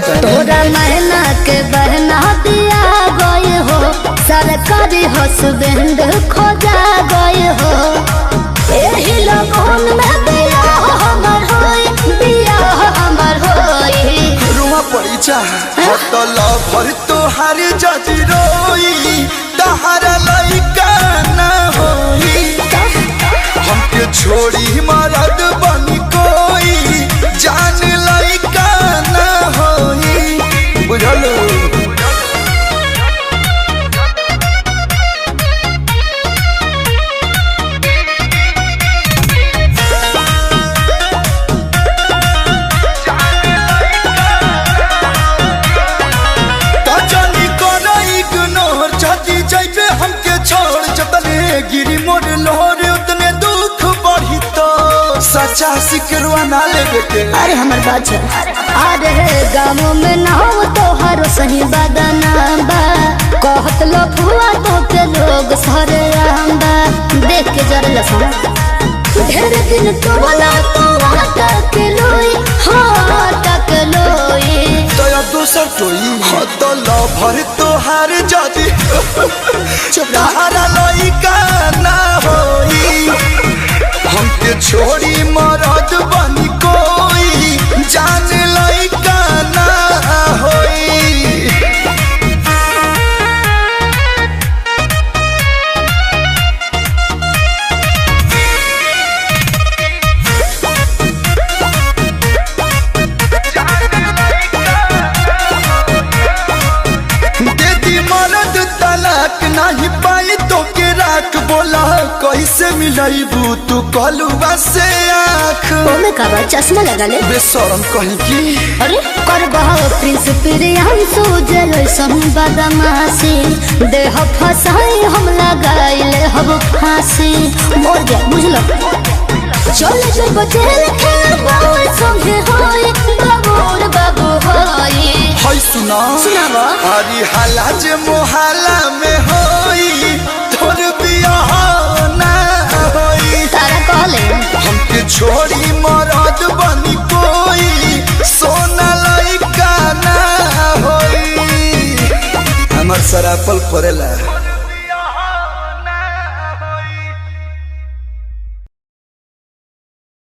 जाता है तोरा महीना के बहना दिया गई हो सरकारी हस्बैंड खोजा गई हो एही लगन में बिया हमर होई रुआ पड़ी चाह भर तोहार जदी रोई तहारा लइका ना होई हमके छोड़ी मरद बनी कोई जान लइका ना होई बुझलो गिरी मोर लोहर उतने दुख बढ़ी तो सच्चा सिकरवा ना लेवे के अरे हमर बात अरे गाँव में नाम तोहर सही बदनाम बा कहत लो फुआ तो के लोग सरे आंबा देख के जर लसन ढेर दिन तो बोला तो अटक लोई अटक लोई तो या दूसर टोई तो लो भर तोहार जदी तहारा लइका ना होई हमके छोड़ी मरद बनी कोई जान लइका ना होई नहीं पाई तो के राख बोला कैसे मिलैबू तू कलुआ से आँख ओमे का चश्मा लगा ले बेशरम कहीं की अरे कर बहाव प्रिंस प्रियम सोजल सम बदमाशी देह फसाई हम लगाइले हब फांसी मोर गया बुझलो चले चल बचेल खेल बाबू संगे होई बाबू होई हाय सुनावा अरे हाला जे मोहल्ला में होई तोर बियाह ना होई तारा कहले हमके छोड़ी मरद बनी कोई सोना लइका ना होई हमर सरापल परेला।